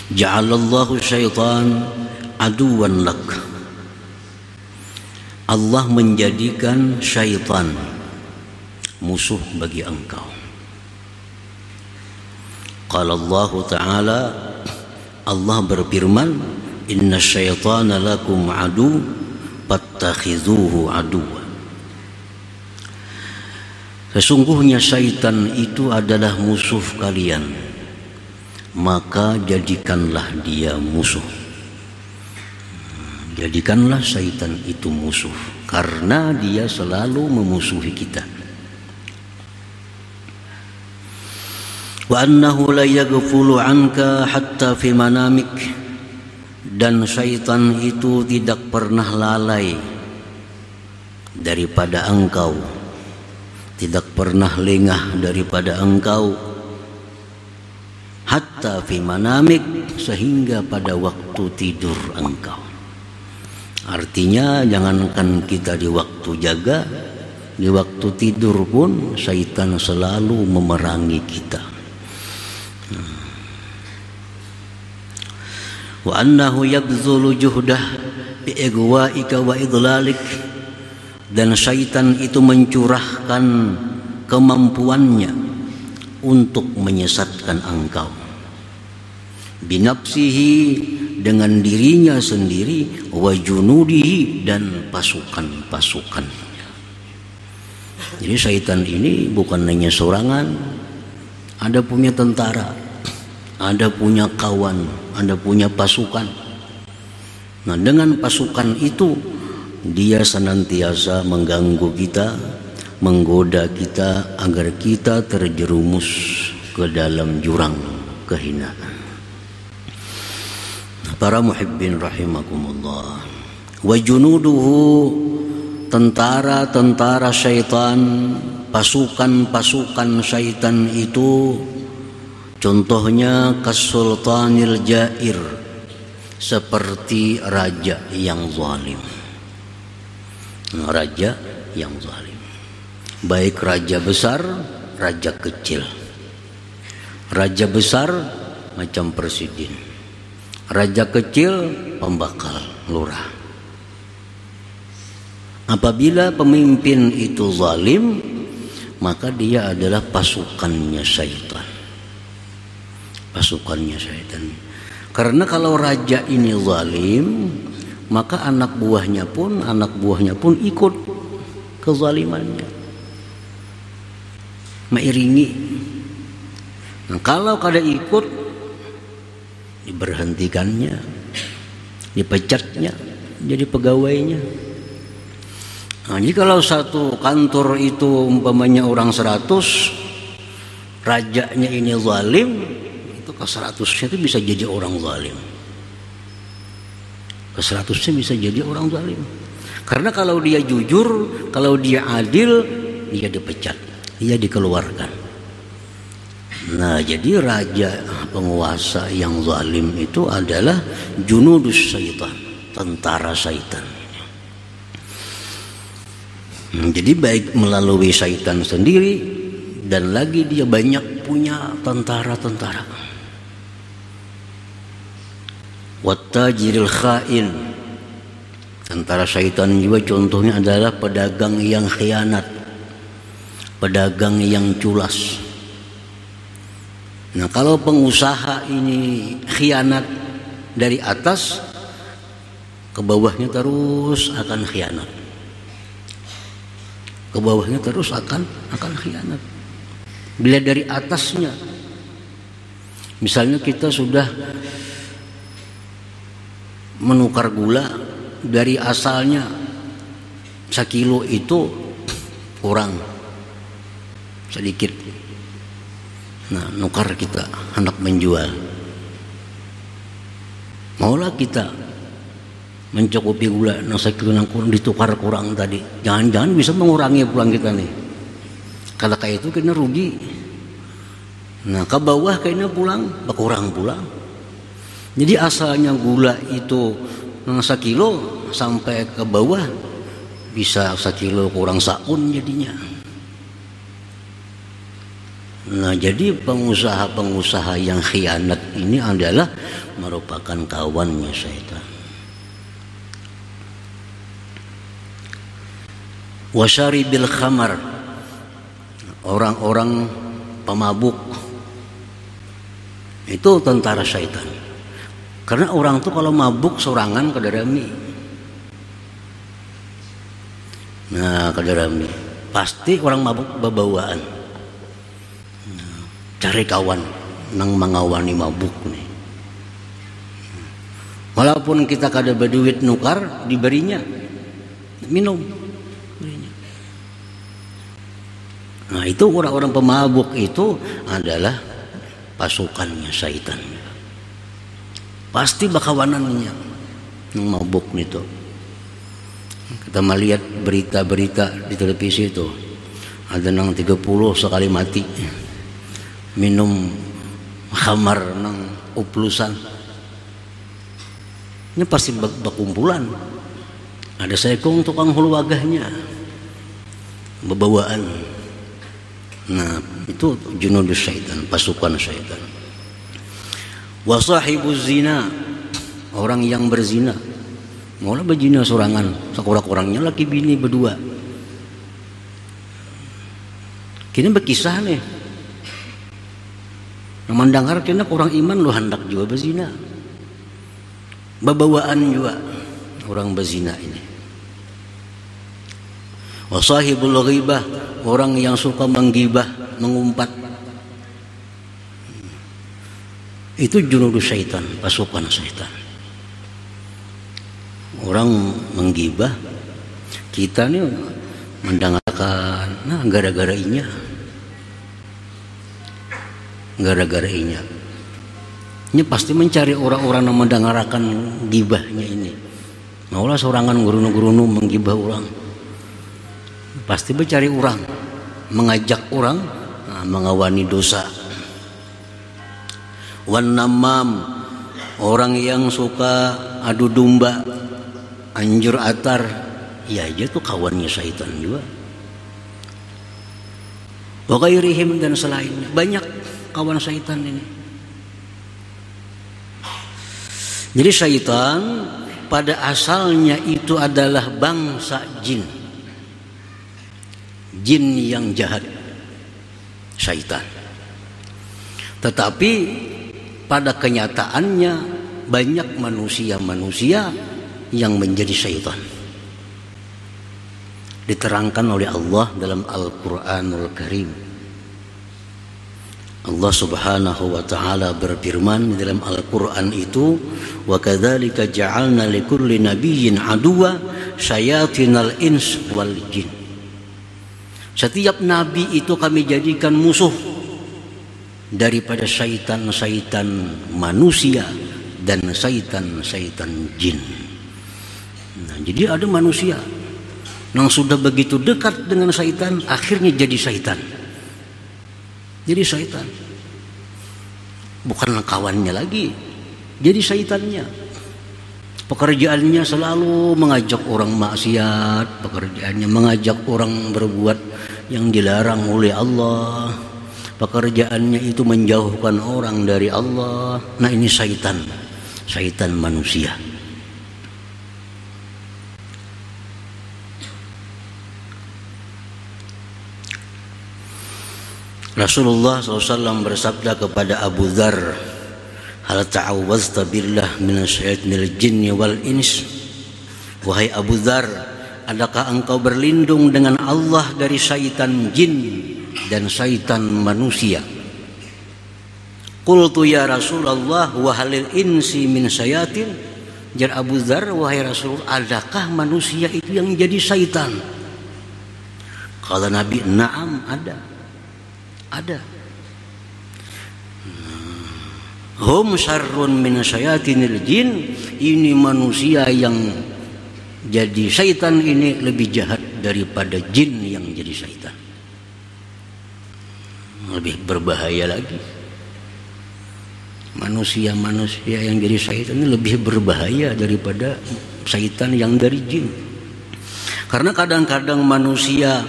Ja'alallahu syaitan aduwan lak. Allah menjadikan syaitan musuh bagi engkau. Qala Allah Ta'ala, Allah berfirman, inna syaitana lakum adu fattakhidhuhu aduwa. Sesungguhnya syaitan itu adalah musuh kalian, maka jadikanlah dia musuh. Jadikanlah syaitan itu musuh, karena dia selalu memusuhi kita. Wa annahu la yaghfulu anka hatta fi manamik. Dan syaitan itu tidak pernah lalai daripada engkau, tidak pernah lengah daripada engkau, hatta fi manamik, sehingga pada waktu tidur engkau. Artinya jangankan kita di waktu jaga, di waktu tidur pun syaitan selalu memerangi kita. Wa annahu yabzulu juhdah bi igwa'ika wa idlalik. Dan syaitan itu mencurahkan kemampuannya untuk menyesatkan engkau. Binafsihi, dengan dirinya sendiri, wa junudihi, dan pasukan-pasukannya. Jadi syaitan ini bukan hanya sorangan, ada punya tentara, ada punya kawan, ada punya pasukan. Nah, dengan pasukan itu dia senantiasa mengganggu kita, menggoda kita agar kita terjerumus ke dalam jurang kehinaan. Para muhibbin rahimakumullah. Wa junuduhu, tentara-tentara syaitan, pasukan-pasukan syaitan itu, contohnya kasultanil jair, seperti raja yang zalim. Raja yang zalim, baik raja besar, raja kecil. Raja besar macam presiden, raja kecil pembakal lurah. Apabila pemimpin itu zalim, maka dia adalah pasukannya syaitan. Pasukannya syaitan. Karena kalau raja ini zalim, maka anak buahnya pun ikut kezalimannya, mengiringi. Nah, kalau kada ikut, diberhentikannya, dipecatnya, jadi pegawainya. Nah, jika kalau satu kantor itu umpamanya orang 100, rajanya ini zalim, itu ke 100-nya itu bisa jadi orang zalim. Ke 100-nya bisa jadi orang zalim. Karena kalau dia jujur, kalau dia adil, dia dipecat, dia dikeluarkan. Nah, jadi raja penguasa yang zalim itu adalah junudus syaitan, tentara syaitan. Jadi baik melalui syaitan sendiri, dan lagi dia banyak punya tentara-tentara. Wattajiril khain, tentara syaitan juga contohnya adalah pedagang yang khianat, pedagang yang culas. Nah, kalau pengusaha ini khianat dari atas, ke bawahnya terus akan khianat. Ke bawahnya terus akan khianat. Bila dari atasnya, misalnya kita sudah menukar gula dari asalnya 1 kilo itu kurang sedikit. Nah, nukar kita hendak menjual, maulah kita mencukupi gula yang 1 kilo yang kurang, ditukar kurang tadi, jangan-jangan bisa mengurangi pulang kita nih. Kalau kayak itu kena rugi. Nah, ke bawah kayaknya pulang berkurang pulang. Jadi asalnya gula itu 1 kilo, sampai ke bawah bisa 1 kilo kurang saun jadinya. Nah, jadi pengusaha-pengusaha yang khianat ini adalah merupakan kawannya syaitan. Wasyaribil khamar, orang-orang pemabuk itu tentara syaitan. Karena orang tuh kalau mabuk sorangan kadarami. Nah, kadarami pasti orang mabuk babawaan. Cari kawan nang mangawani mabuk nih. Walaupun kita kada berduit nukar, diberinya minum. Nah, itu orang-orang pemabuk itu adalah pasukannya syaitan. Pasti bakawanannya yang mabuk itu. Kita melihat berita-berita di televisi itu, ada nang 30 sekali mati minum khamar nang uplusan. Ini pasti berkumpulan. Ada sekong tukang hulwagahnya bebawaan. Nah, itu junudus syaitan, pasukan syaitan. Wasahibuz zina, orang yang berzina. Mula berzina sorangan, sekurang-kurangnya laki bini berdua. Kini berkisah nih. Mendengar kena orang iman lu hendak juga berzina. Babawaan juga orang berzina ini. Wasahibul ghibah, orang yang suka menggibah, mengumpat. Itu junudus syaitan, pasukan syaitan. Orang menggibah, kita nih mendengarkan, nah gara-gara inya. Ini pasti mencari orang-orang yang mendengarkan gibahnya ini. Maulah sorangan gurunu-gurunu menggibah orang. Pasti mencari orang, mengajak orang, mengawani dosa. Wan namam, orang yang suka adu domba, anjur atar, ya aja tuh kawannya syaitan juga. Wa ghairihim, dan selainnya banyak kawan syaitan ini. Jadi syaitan pada asalnya itu adalah bangsa jin. Jin yang jahat, syaitan. Tetapi pada kenyataannya banyak manusia-manusia yang menjadi syaitan. Diterangkan oleh Allah dalam Al-Quranul Karim. Allah Subhanahu wa taala berfirman dalam Al-Qur'an itu, wa kadzalika ja'alna likulli nabiyyin aduwa syayatinal ins wal jin. Setiap nabi itu kami jadikan musuh daripada syaitan-syaitan manusia dan syaitan-syaitan jin. Nah, jadi ada manusia yang sudah begitu dekat dengan syaitan, akhirnya jadi syaitan. Jadi syaitan, bukan kawannya lagi, jadi syaitannya. Pekerjaannya selalu mengajak orang maksiat, pekerjaannya mengajak orang berbuat yang dilarang oleh Allah, pekerjaannya itu menjauhkan orang dari Allah. Nah, ini syaitan, syaitan manusia. Rasulullah SAW bersabda kepada Abu Dzar, hal ta'awwazta billah minasyaitnil jinni wal ins. Wahai Abu Dzar, adakah engkau berlindung dengan Allah dari syaitan jin dan syaitan manusia? Qultu ya Rasulullah wa halil insi min syayatin. Jar Abu Dzar, wahai Rasul, adakah manusia itu yang jadi syaitan? Kata Nabi, na'am, ada. Hum syarrun min syayatinil jin. Ini manusia yang jadi syaitan ini lebih jahat daripada jin yang jadi syaitan. Lebih berbahaya lagi. Manusia-manusia yang jadi syaitan ini lebih berbahaya daripada syaitan yang dari jin. Karena kadang-kadang manusia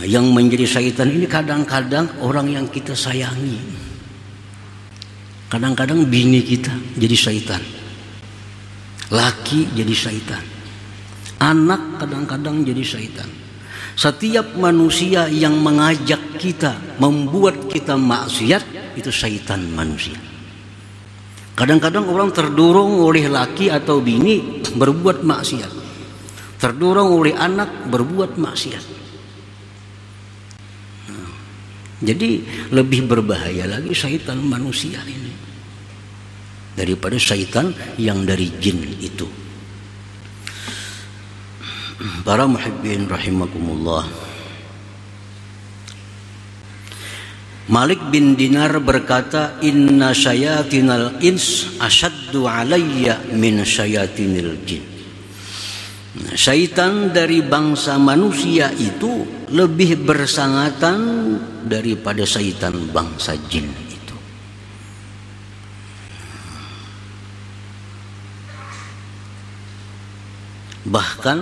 yang menjadi syaitan ini kadang-kadang orang yang kita sayangi. Kadang-kadang bini kita jadi syaitan, laki jadi syaitan, anak kadang-kadang jadi syaitan. Setiap manusia yang mengajak kita, membuat kita maksiat, itu syaitan manusia. Kadang-kadang orang terdorong oleh laki atau bini berbuat maksiat, terdorong oleh anak berbuat maksiat. Jadi lebih berbahaya lagi syaitan manusia ini daripada syaitan yang dari jin itu. Para muhibbin rahimakumullah, Malik bin Dinar berkata, inna syayatinal ins asyaddu alayya min syayatinil jin. Syaitan dari bangsa manusia itu lebih bersangatan daripada syaitan bangsa jin itu. Bahkan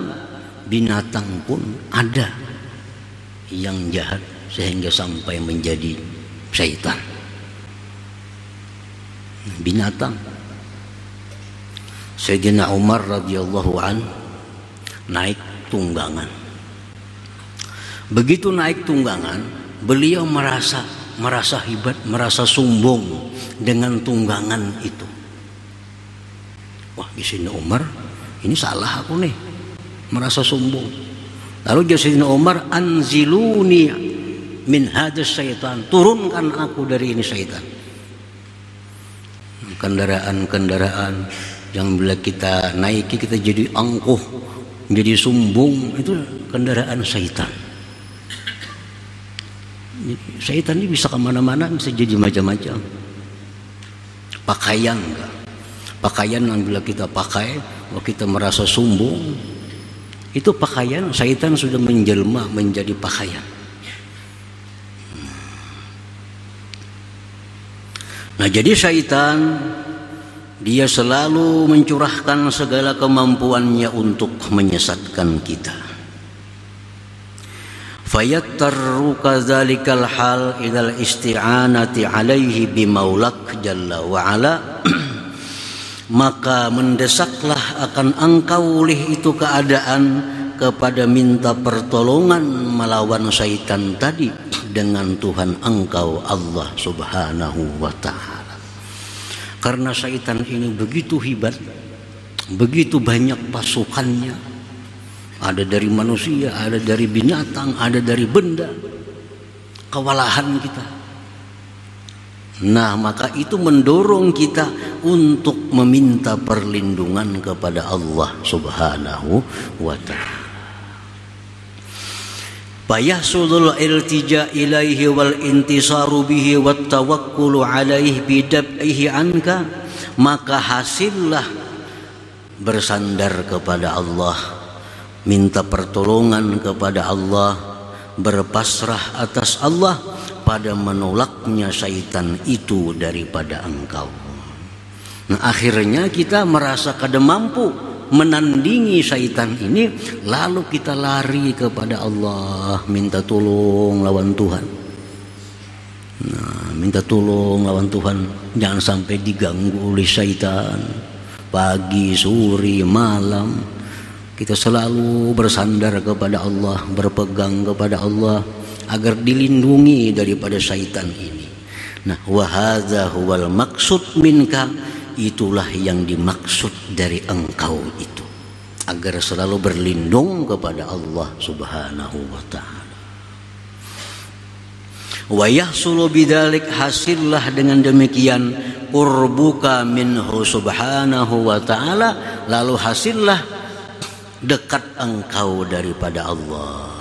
binatang pun ada yang jahat sehingga sampai menjadi syaitan. Binatang. Sayyidina Umar radhiyallahu anhu naik tunggangan. Begitu naik tunggangan, beliau merasa hebat, merasa sombong dengan tunggangan itu. Wah, di sini Umar, ini salah aku nih, merasa sombong. Lalu Sayyidina Umar, anziluni min hadas syaitan, turunkan aku dari ini syaitan. Kendaraan-kendaraan yang bila kita naiki kita jadi angkuh, jadi sombong, itu kendaraan syaitan. Syaitan ini bisa kemana-mana, bisa jadi macam-macam. Pakaian enggak? Pakaian yang bila kita pakai, kalau kita merasa sombong, itu pakaian syaitan sudah menjelma menjadi pakaian. Nah, jadi syaitan dia selalu mencurahkan segala kemampuannya untuk menyesatkan kita. Fayattaru kadzalikal hal ilal isti'anati alaihi bimaulak jalla wa ala. Maka mendesaklah akan engkau oleh itu keadaan kepada minta pertolongan melawan syaitan tadi dengan Tuhan engkau Allah subhanahu wa ta'ala. Karena syaitan ini begitu hebat, begitu banyak pasukannya. Ada dari manusia, ada dari binatang, ada dari benda. Kewalahan kita. Nah, maka itu mendorong kita untuk meminta perlindungan kepada Allah subhanahu wa ta'ala. Fayahsulul iltija ilaihi wal intisaru bihi wat tawakkulu alaihi bidab'ihi anka. Maka hasillah bersandar kepada Allah, minta pertolongan kepada Allah, berpasrah atas Allah pada menolaknya syaitan itu daripada engkau. Nah, akhirnya kita merasa kada mampu menandingi syaitan ini, lalu kita lari kepada Allah, minta tolong lawan Tuhan. Nah, minta tolong lawan Tuhan, jangan sampai diganggu oleh syaitan. Pagi, sore, malam kita selalu bersandar kepada Allah, berpegang kepada Allah agar dilindungi daripada syaitan ini. Nah, wa hadza huwal maksud minka, itulah yang dimaksud dari engkau itu, agar selalu berlindung kepada Allah subhanahu wa ta'ala. Wa yahsulu bidzalik, hasillah dengan demikian qurbuka minhu subhanahu wa ta'ala, lalu hasillah dekat engkau daripada Allah.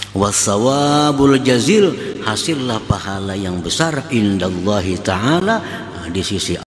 Wasawabul jazil, hasillah pahala yang besar indallahi ta'ala, di sisi